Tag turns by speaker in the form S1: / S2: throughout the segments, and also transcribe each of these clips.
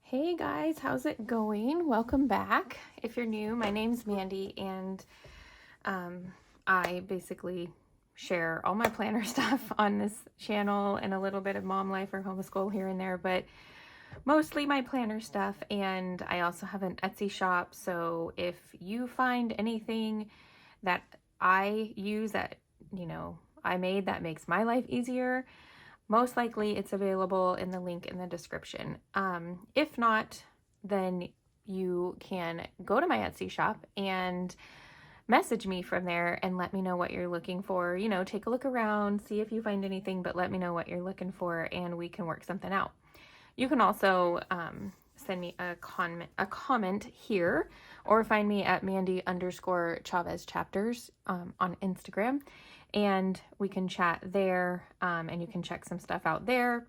S1: Hey guys, how's it going? Welcome back. If you're new, my name's Mandy, and I basically share all my planner stuff on this channel and a little bit of mom life or homeschool here and there, but mostly my planner stuff. And I also have an Etsy shop, so if you find anything that I use that, I made that makes my life easier, most likely it's available in the link in the description. If not, then you can go to my Etsy shop and message me from there and let me know what you're looking for. Take a look around, see if you find anything, but let me know what you're looking for and we can work something out. You can also send me a comment here, or find me at Mandy_Chavez chapters on Instagram, and we can chat there, and you can check some stuff out there.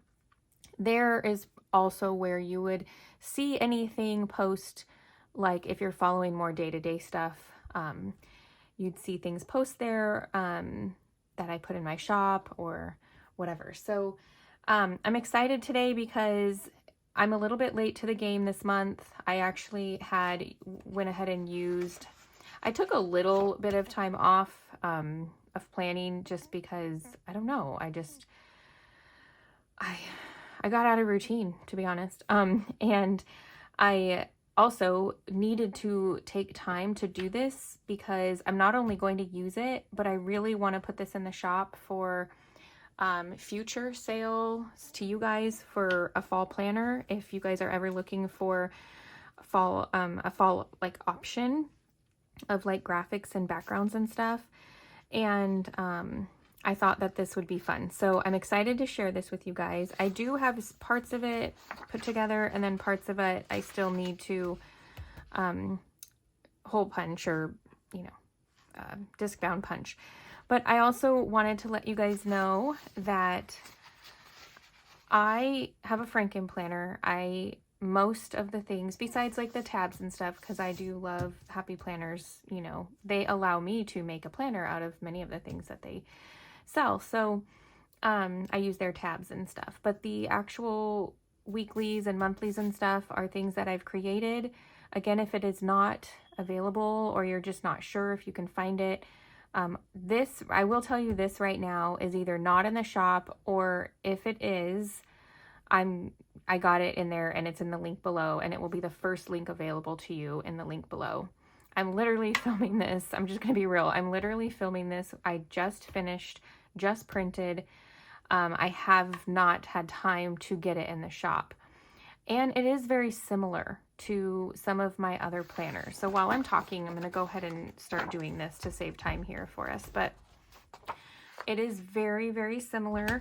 S1: There is also where you would see anything post, like if you're following more day-to-day stuff, you'd see things post there that I put in my shop or whatever. So I'm excited today because I'm a little bit late to the game this month. I actually went ahead and I took a little bit of time off of planning just because, I don't know, I got out of routine, to be honest. And I also needed to take time to do this because I'm not only going to use it, but I really want to put this in the shop for future sales to you guys for a fall planner. If you guys are ever looking for a fall like option of like graphics and backgrounds and stuff. And I thought that this would be fun. So I'm excited to share this with you guys. I do have parts of it put together, and then parts of it I still need to hole punch or, disc bound punch. But I also wanted to let you guys know that I have a Frankenplanner. Most of the things, besides like the tabs and stuff, because I do love happy planners, they allow me to make a planner out of many of the things that they sell. So I use their tabs and stuff. But the actual weeklies and monthlies and stuff are things that I've created. Again, if it is not available or you're just not sure if you can find it, I will tell you this right now, is either not in the shop, or if it is, I got it in there and it's in the link below, and it will be the first link available to you in the link below. I'm literally filming this. I'm just going to be real. I'm literally filming this. I just finished, just printed. I have not had time to get it in the shop. And it is very similar to some of my other planners. So while I'm talking, I'm going to go ahead and start doing this to save time here for us. But it is very, very similar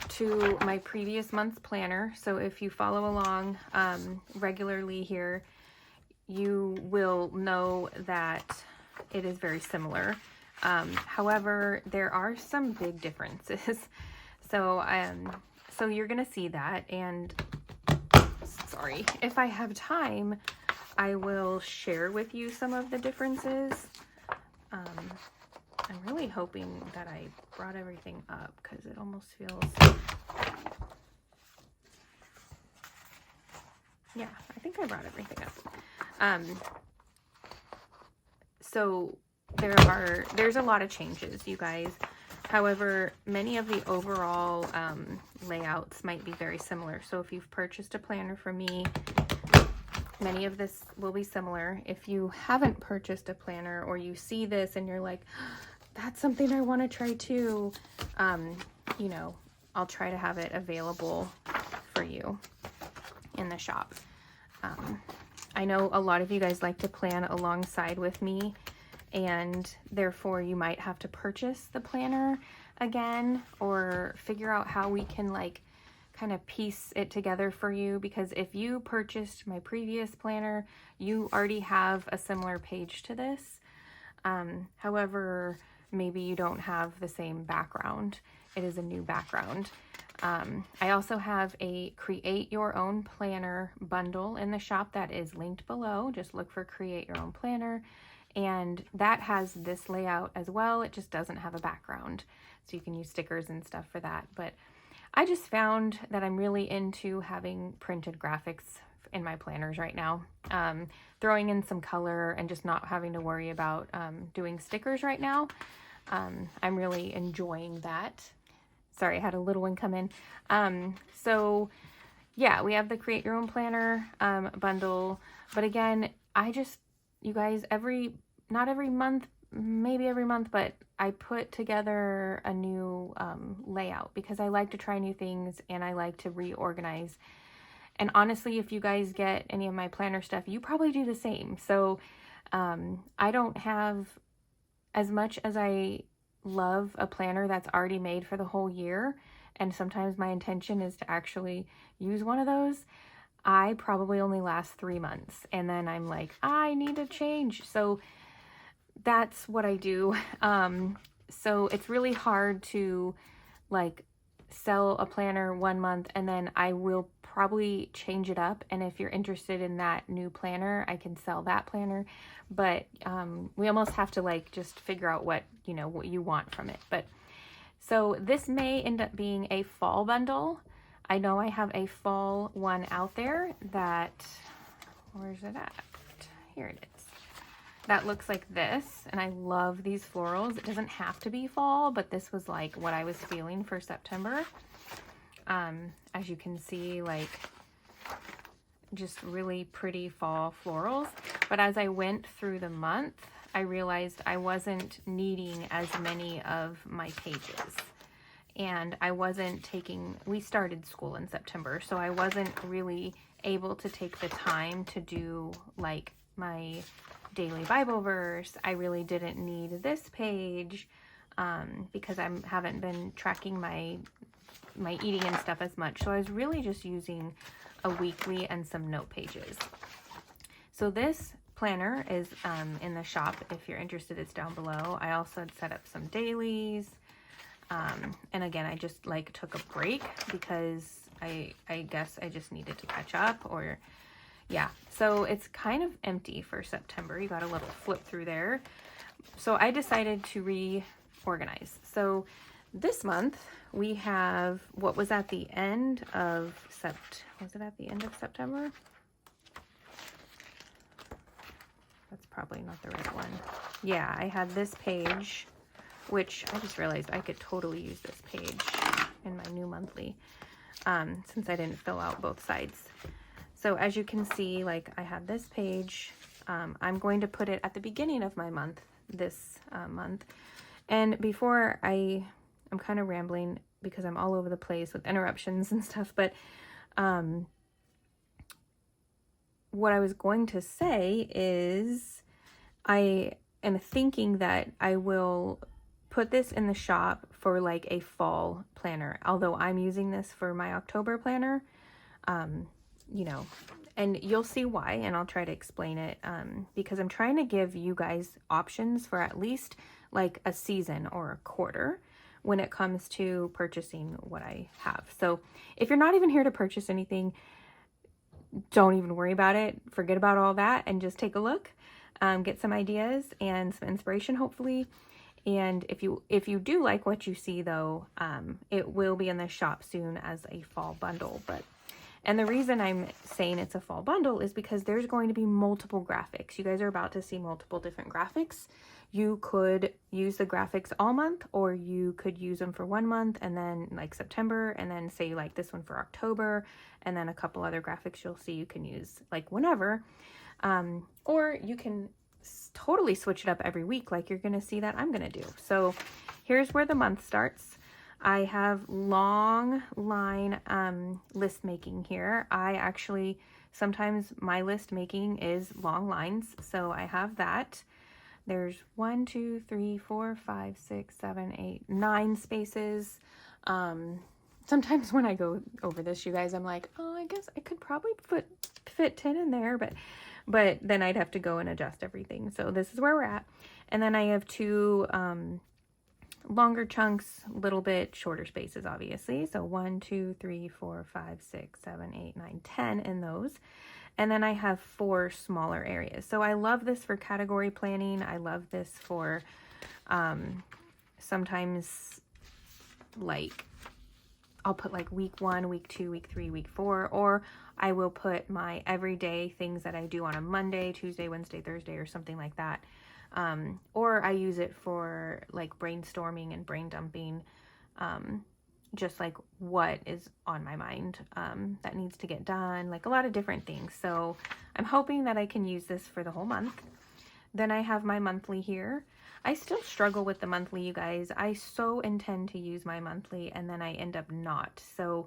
S1: to my previous month's planner. So if you follow along regularly here, you will know that it is very similar. However, there are some big differences. So you're going to see that. And sorry, if I have time, I will share with you some of the differences. I'm really hoping that I brought everything up because it almost feels... Yeah, I think I brought everything up. So there's a lot of changes, you guys. However, many of the overall layouts might be very similar. So if you've purchased a planner from me, many of this will be similar. If you haven't purchased a planner, or you see this and you're like, that's something I want to try too, I'll try to have it available for you in the shop. I know a lot of you guys like to plan alongside with me, and therefore you might have to purchase the planner again, or figure out how we can like kind of piece it together for you, because if you purchased my previous planner, you already have a similar page to this. However, maybe you don't have the same background. It is a new background. I also have a create your own planner bundle in the shop that is linked below. Just look for create your own planner, and that has this layout as well. It just doesn't have a background, so you can use stickers and stuff for that. But I just found that I'm really into having printed graphics in my planners right now. Throwing in some color and just not having to worry about doing stickers right now. I'm really enjoying that. Sorry, I had a little one come in. So yeah, we have the Create Your Own Planner bundle. But again, you guys, not every month, maybe every month, but I put together a new layout because I like to try new things and I like to reorganize. And honestly, if you guys get any of my planner stuff, you probably do the same. So I don't have, as much as I love a planner that's already made for the whole year, and sometimes my intention is to actually use one of those, I probably only last 3 months. And then I'm like, I need to change. So that's what I do. So it's really hard to like sell a planner 1 month and then I will probably change it up. And if you're interested in that new planner, I can sell that planner. But we almost have to like just figure out what you want from it. But so this may end up being a fall bundle. I know I have a fall one out there that, where's it at? Here it is. That looks like this, and I love these florals. It doesn't have to be fall, but this was like what I was feeling for September. As you can see, like just really pretty fall florals. But as I went through the month, I realized I wasn't needing as many of my pages. And I wasn't we started school in September, so I wasn't really able to take the time to do like my daily Bible verse. I really didn't need this page because I haven't been tracking my eating and stuff as much. So I was really just using a weekly and some note pages. So this planner is in the shop. If you're interested, it's down below. I also set up some dailies. And again, I just like took a break because I guess I just needed to catch up, or yeah. So it's kind of empty for September. You got a little flip through there. So I decided to reorganize. So this month we have what was at the end of was it at the end of September? That's probably not the right one. Yeah, I had this page, which I just realized I could totally use this page in my new monthly, since I didn't fill out both sides. So as you can see, like I have this page. I'm going to put it at the beginning of my month, this month. And before I'm kind of rambling because I'm all over the place with interruptions and stuff, but what I was going to say is I am thinking that I will put this in the shop for like a fall planner, although I'm using this for my October planner, and you'll see why, and I'll try to explain it, because I'm trying to give you guys options for at least like a season or a quarter when it comes to purchasing what I have. So if you're not even here to purchase anything, don't even worry about it. Forget about all that and just take a look, get some ideas and some inspiration, hopefully. And if you do like what you see, though, it will be in the shop soon as a fall bundle. And the reason I'm saying it's a fall bundle is because there's going to be multiple graphics. You guys are about to see multiple different graphics. You could use the graphics all month, or you could use them for 1 month and then like September, and then say like this one for October, and then a couple other graphics you'll see you can use like whenever. Or you can totally switch it up every week like you're going to see that I'm going to do. So here's where the month starts. I have long line list making here. Sometimes my list making is long lines, so I have that. There's 1, 2, 3, 4, 5, 6, 7, 8, 9 spaces. Sometimes when I go over this, you guys, I'm like, oh, I guess I could probably fit 10 in there, but then I'd have to go and adjust everything. So this is where we're at. And then I have 2 longer chunks, little bit shorter spaces, obviously. So 1, 2, 3, 4, 5, 6, 7, 8, 9, 10 in those. And then I have 4 smaller areas. So I love this for category planning. I love this for sometimes like I'll put like week 1, week 2, week 3, week 4, or I will put my everyday things that I do on a Monday, Tuesday, Wednesday, Thursday, or something like that. Or I use it for like brainstorming and brain dumping, just like what is on my mind that needs to get done, like a lot of different things. So I'm hoping that I can use this for the whole month. Then I have my monthly here. I still struggle with the monthly, you guys. I so intend to use my monthly and then I end up not. So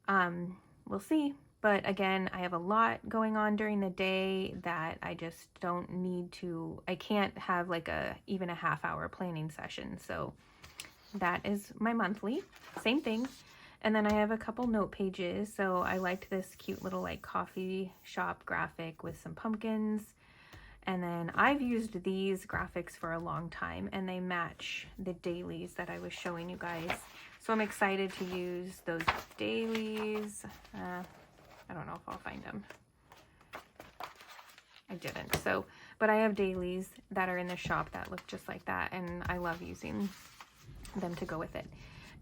S1: we'll see. But again, I have a lot going on during the day that I just don't need to, I can't have like even a half-hour planning session. So that is my monthly, same thing. And then I have a couple note pages. So I liked this cute little like coffee shop graphic with some pumpkins. And then I've used these graphics for a long time and they match the dailies that I was showing you guys. So I'm excited to use those dailies. I don't know if I'll find them. I didn't. So, but I have dailies that are in the shop that look just like that. And I love using them to go with it.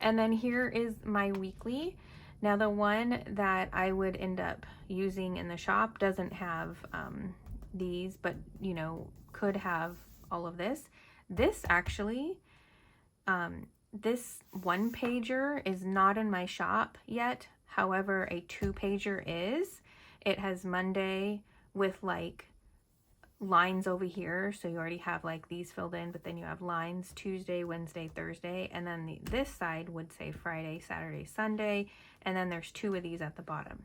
S1: And then here is my weekly. Now the one that I would end up using in the shop doesn't have these, but you know, could have all of this. This actually, this 1-pager is not in my shop yet. However, a 2-pager is. It has Monday with like lines over here, so you already have like these filled in, but then you have lines Tuesday, Wednesday, Thursday, and then this side would say Friday, Saturday, Sunday, and then there's 2 of these at the bottom.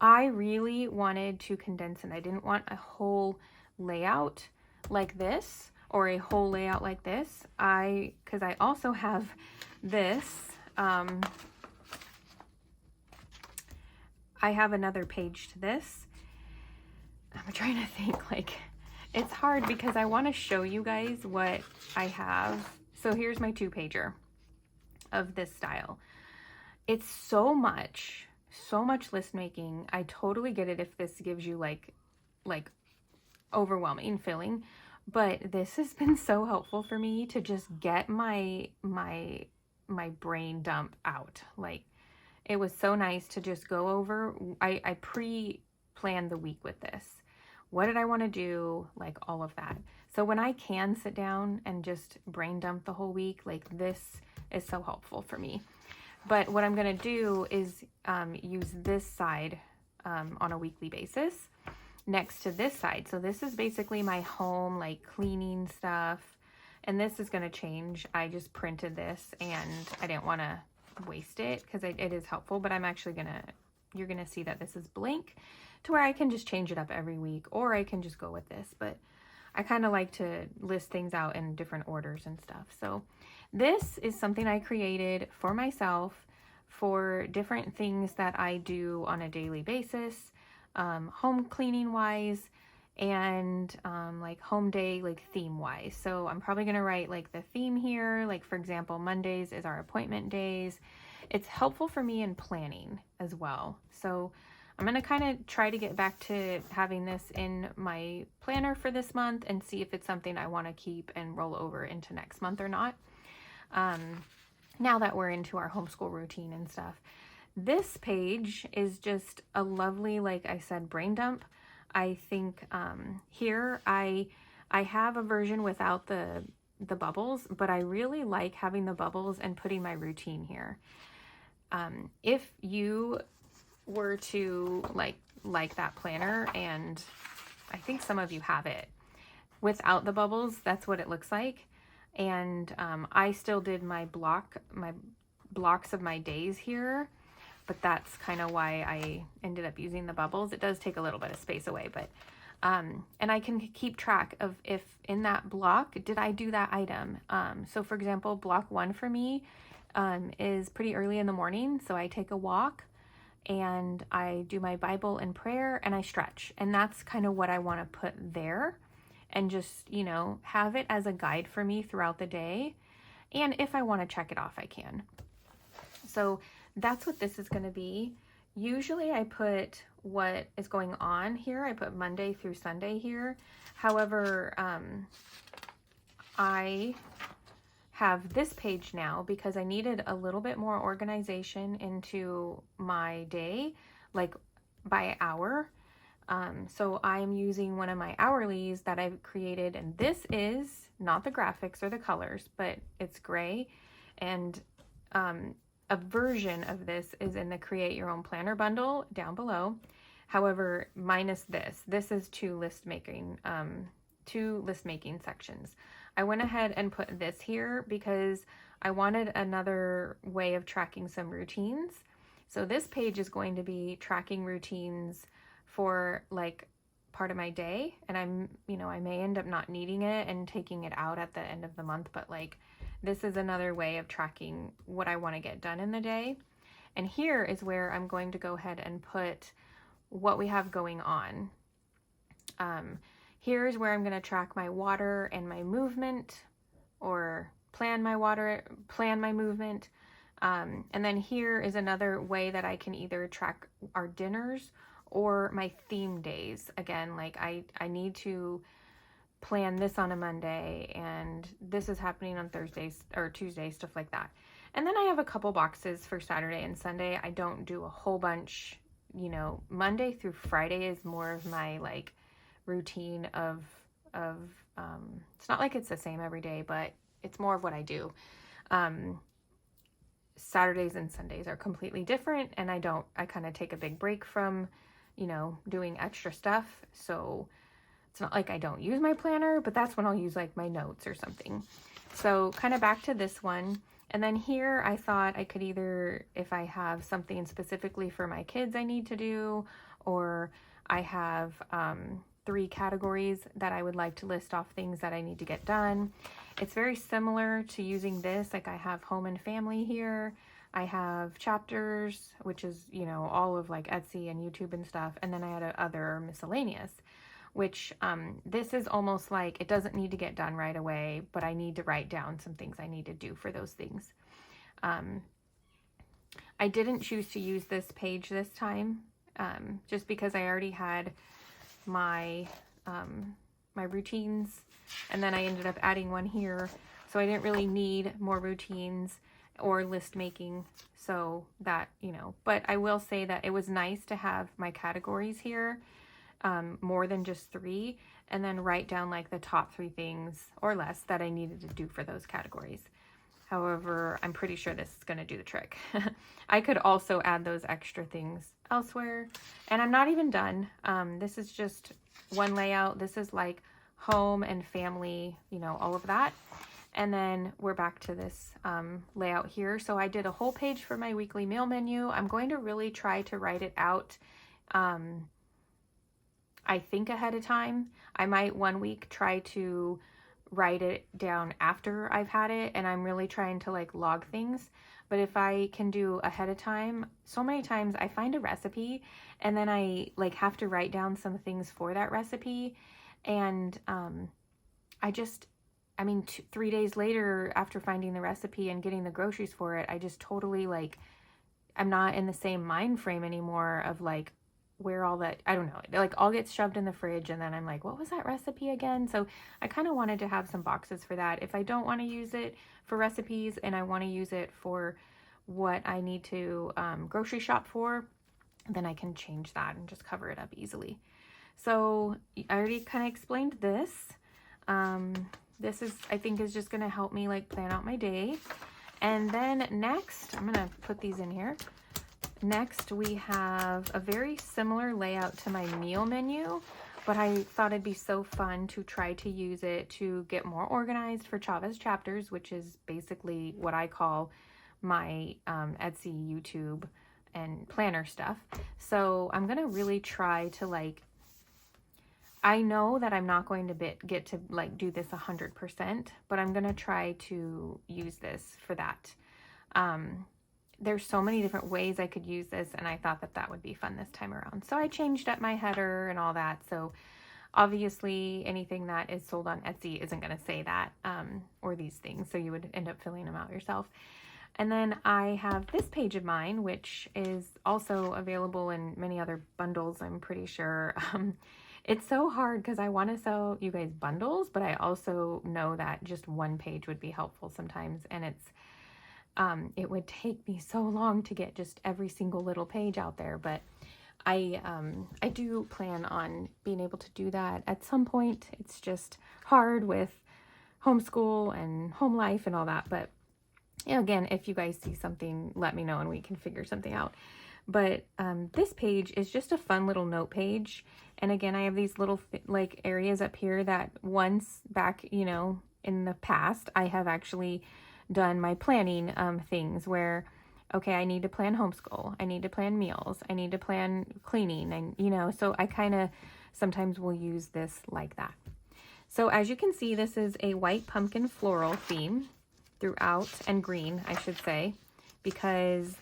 S1: I really wanted to condense and I didn't want a whole layout like this or a whole layout like this. Because I also have this, I have another page to this. I'm trying to think, like, it's hard because I want to show you guys what I have. So here's my 2-pager of this style. It's so much list making. I totally get it if this gives you like overwhelming feeling, but this has been so helpful for me to just get my brain dump out. Like, it was so nice to just go over. I pre-planned the week with this. What did I want to do? Like all of that. So when I can sit down and just brain dump the whole week, like this is so helpful for me. But what I'm going to do is use this side on a weekly basis next to this side. So this is basically my home, like cleaning stuff. And this is going to change. I just printed this and I didn't want to waste it because it is helpful. But I'm actually going to, you're going to see that this is blank to where I can just change it up every week, or I can just go with this. But I kind of like to list things out in different orders and stuff. So this is something I created for myself for different things that I do on a daily basis, home cleaning wise, and like home day, like theme wise. So I'm probably going to write like the theme here. Like for example, Mondays is our appointment days. It's helpful for me in planning as well. So I'm going to kind of try to get back to having this in my planner for this month and see if it's something I want to keep and roll over into next month or not. Now that we're into our homeschool routine and stuff. This page is just a lovely, like I said, brain dump. I think here I have a version without the bubbles, but I really like having the bubbles and putting my routine here. If you were to like that planner, and I think some of you have it without the bubbles, that's what it looks like. And I still did my blocks of my days here, but that's kind of why I ended up using the bubbles. It does take a little bit of space away, but and I can keep track of if in that block did I do that item. So for example, block 1 for me is pretty early in the morning, so I take a walk and I do my Bible and prayer and I stretch, and that's kind of what I want to put there. And just, you know, have it as a guide for me throughout the day. And if I want to check it off, I can. So that's what this is going to be. Usually I put what is going on here. I put Monday through Sunday here. However, I have this page now because I needed a little bit more organization into my day, like by hour. So I'm using one of my hourlies that I've created, and this is not the graphics or the colors, but it's gray. And a version of this is in the Create Your Own Planner bundle down below. However, minus this. This is two list making sections. I went ahead and put this here because I wanted another way of tracking some routines. So this page is going to be tracking routines for like part of my day, and I may end up not needing it and taking it out at the end of the month, but like this is another way of tracking what I want to get done in the day. And here is where I'm going to go ahead and put what we have going on. Here's where I'm going to track my water and my movement, or plan my water, plan my movement. And then here is another way that I can either track our dinners or my theme days. Again, like I need to plan this on a Monday and this is happening on Thursdays or Tuesdays, stuff like that. And then I have a couple boxes for Saturday and Sunday. I don't do a whole bunch, Monday through Friday is more of my like routine of it's not like it's the same every day, but it's more of what I do. Saturdays and Sundays are completely different, and I kind of take a big break from, doing extra stuff. So it's not like I don't use my planner, but that's when I'll use like my notes or something. So kind of back to this one. And then here I thought I could either, if I have something specifically for my kids I need to do, or I have 3 categories that I would like to list off things that I need to get done. It's very similar to using this. Like I have home and family here. I have chapters, which is, all of like Etsy and YouTube and stuff. And then I had other miscellaneous, which this is almost like it doesn't need to get done right away, but I need to write down some things I need to do for those things. I didn't choose to use this page this time, just because I already had my my routines, and then I ended up adding one here, so I didn't really need more routines or list making. So that, but I will say that it was nice to have my categories here, more than just 3, and then write down like the top 3 things or less that I needed to do for those categories. However, I'm pretty sure this is going to do the trick. I could also add those extra things elsewhere, and I'm not even done. This is just one layout. This is like home and family, all of that. And then we're back to this layout here. So I did a whole page for my weekly meal menu. I'm going to really try to write it out, I think ahead of time. I might one week try to write it down after I've had it, and I'm really trying to like log things. But if I can do ahead of time, so many times I find a recipe and then I like have to write down some things for that recipe, and 3 days later after finding the recipe and getting the groceries for it, I just totally like, I'm not in the same mind frame anymore of like where all that, I don't know, like all gets shoved in the fridge, and then I'm like, what was that recipe again? So I kind of wanted to have some boxes for that. If I don't want to use it for recipes and I want to use it for what I need to grocery shop for, then I can change that and just cover it up easily. So I already kind of explained this. This is, I think, is just going to help me like plan out my day. And then next, I'm going to put these in here. Next, we have a very similar layout to my meal menu, but I thought it'd be so fun to try to use it to get more organized for Chavez chapters, which is basically what I call my Etsy, YouTube, and planner stuff. So I'm going to really try to like, I know that I'm not going to get to like do this 100%, but I'm going to try to use this for that. There's so many different ways I could use this, and I thought that that would be fun this time around. So I changed up my header and all that. So obviously anything that is sold on Etsy isn't going to say that, or these things. So you would end up filling them out yourself. And then I have this page of mine, which is also available in many other bundles, I'm pretty sure. it's so hard because I want to sell you guys bundles, but I also know that just one page would be helpful sometimes. And it would take me so long to get just every single little page out there. But I do plan on being able to do that at some point. It's just hard with homeschool and home life and all that. But you know, again, if you guys see something, let me know and we can figure something out. But this page is just a fun little note page. And again, I have these little like areas up here that once back, you know, in the past, I have actually done my planning things where, okay, I need to plan homeschool. I need to plan meals. I need to plan cleaning. And, you know, so I kind of sometimes will use this like that. So as you can see, this is a white pumpkin floral theme throughout, and green, I should say, because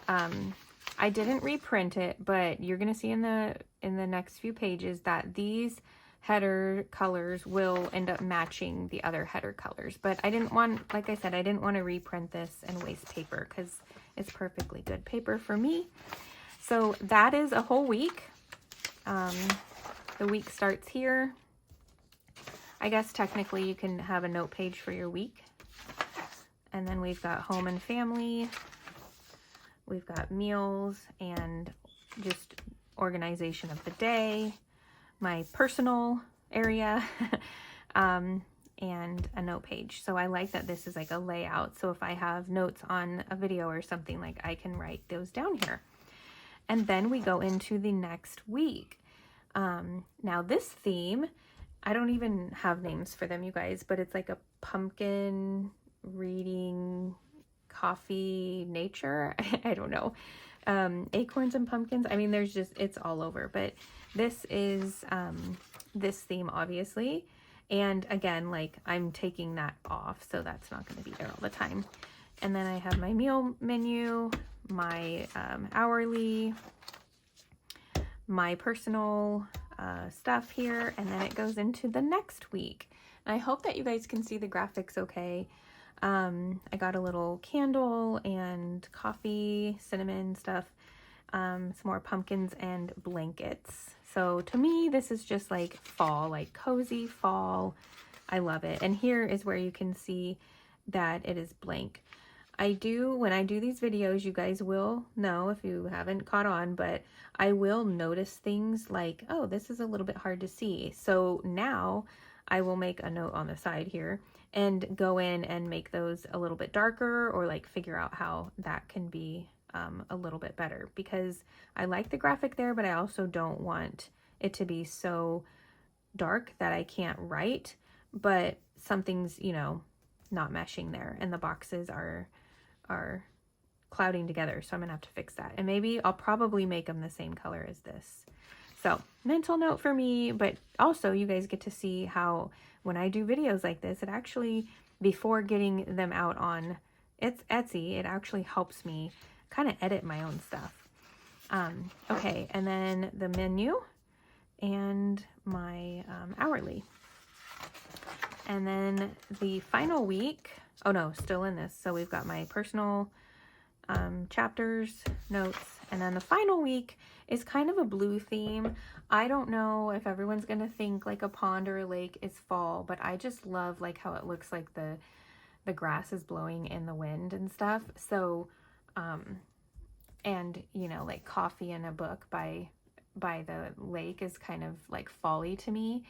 S1: I didn't reprint it, but you're going to see in the next few pages that these header colors will end up matching the other header colors. But I didn't want, like I said, I didn't want to reprint this and waste paper because it's perfectly good paper for me. So that is a whole week. The week starts here. I guess technically you can have a note page for your week. And then we've got home and family. We've got meals and just organization of the day, my personal area, and a note page. So I like that this is like a layout. So if I have notes on a video or something, like I can write those down here. And then we go into the next week. Now this theme, I don't even have names for them, you guys, but it's like a pumpkin reading coffee nature. I don't know. Acorns and pumpkins. I mean, there's just, it's all over, but this is this theme, obviously. And again, like I'm taking that off, so that's not going to be there all the time. And then I have my meal menu, my hourly, my personal stuff here, and then it goes into the next week. And I hope that you guys can see the graphics okay. I got a little candle and coffee, cinnamon stuff, some more pumpkins and blankets. So to me, this is just like fall, like cozy fall. I love it. And here is where you can see that it is blank. When I do these videos, you guys will know if you haven't caught on, but I will notice things like, oh, this is a little bit hard to see. So now I will make a note on the side here and go in and make those a little bit darker, or like figure out how that can be a little bit better, because I like the graphic there, but I also don't want it to be so dark that I can't write, but something's, you know, not meshing there and the boxes are clouding together. So I'm gonna have to fix that. And maybe I'll probably make them the same color as this. So mental note for me, but also you guys get to see how when I do videos like this, it actually, before getting them out on Etsy, it actually helps me kind of edit my own stuff. Okay, and then the menu and my hourly. And then the final week, oh no, still in this. So we've got my personal chapters, notes, and then the final week is kind of a blue theme. I don't know if everyone's going to think like a pond or a lake is fall, but I just love like how it looks like the grass is blowing in the wind and stuff. So, and you know, like coffee and a book by the lake is kind of like fall-y to me.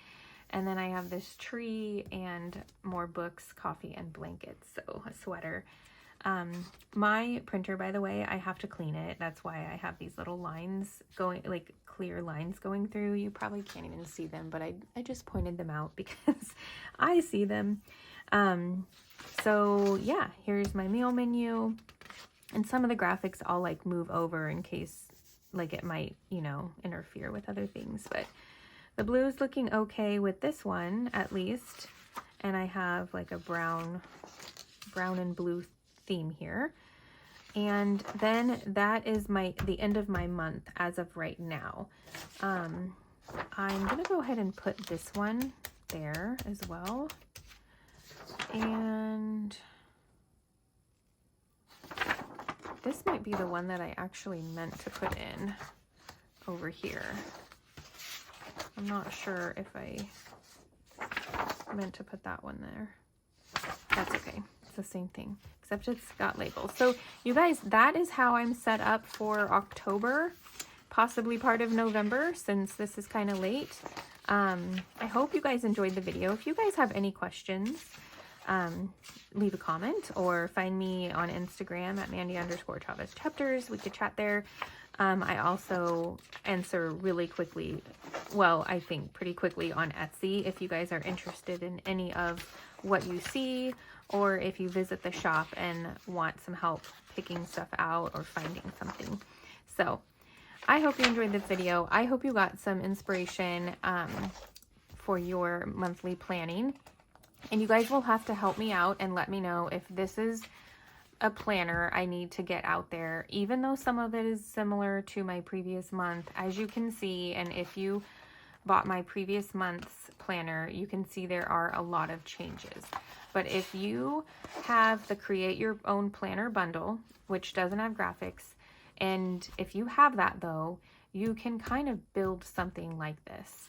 S1: And then I have this tree and more books, coffee, and blankets. So a sweater. My printer, by the way, I have to clean it. That's why I have these little lines going, like clear lines going through. You probably can't even see them, but I just pointed them out because I see them. So yeah, here's my meal menu, and some of the graphics I'll like move over in case like it might, you know, interfere with other things, but the blue is looking okay with this one at least. And I have like a brown and blue theme here. And then that is the end of my month as of right now. I'm gonna go ahead and put this one there as well. And this might be the one that I actually meant to put in over here. I'm not sure if I meant to put that one there. That's okay. It's the same thing, except it's got labels. So you guys, that is how I'm set up for October, possibly part of November, since this is kind of late. I hope you guys enjoyed the video. If you guys have any questions, leave a comment or find me on Instagram at Mandy_Chavez Chapters. We could chat there. I also answer really quickly, well, I think pretty quickly on Etsy if you guys are interested in any of what you see, or if you visit the shop and want some help picking stuff out or finding something. So I hope you enjoyed this video. I hope you got some inspiration for your monthly planning. And you guys will have to help me out and let me know if this is a planner I need to get out there, even though some of it is similar to my previous month, as you can see. And if you bought my previous month's planner, you can see there are a lot of changes. But if you have the Create Your Own Planner bundle, which doesn't have graphics, and if you have that though, you can kind of build something like this.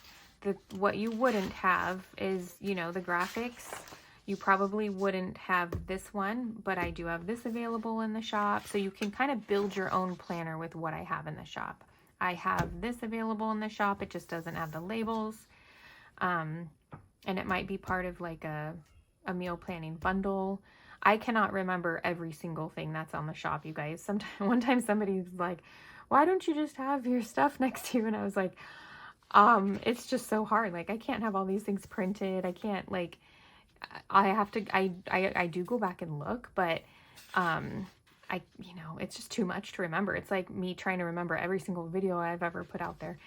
S1: What you wouldn't have is, you know, the graphics. You probably wouldn't have this one, but I do have this available in the shop. So you can kind of build your own planner with what I have in the shop. I have this available in the shop. It just doesn't have the labels. And it might be part of like a meal planning bundle. I cannot remember every single thing that's on the shop, you guys. One time somebody's like, why don't you just have your stuff next to you? And I was like, it's just so hard. Like, I can't have all these things printed. I can't, like, I have to, I do go back and look, but, you know, it's just too much to remember. It's like me trying to remember every single video I've ever put out there.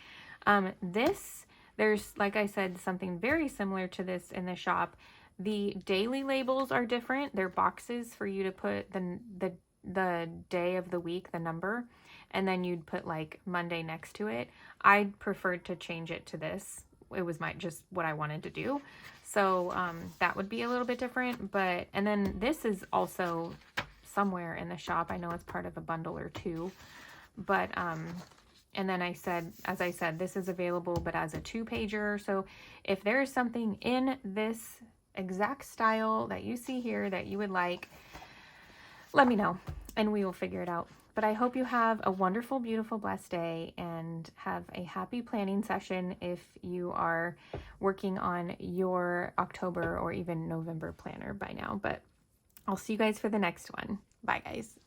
S1: There's, like I said, something very similar to this in the shop. The daily labels are different. They're boxes for you to put the day of the week, the number, and then you'd put like Monday next to it. I preferred to change it to this. It was just what I wanted to do. So that would be a little bit different. But, and then this is also somewhere in the shop. I know it's part of a bundle or two. But, and then as I said, this is available, but as a 2-pager. So if there is something in this exact style that you see here that you would like, let me know and we will figure it out. But I hope you have a wonderful, beautiful, blessed day and have a happy planning session if you are working on your October or even November planner by now. But I'll see you guys for the next one. Bye, guys.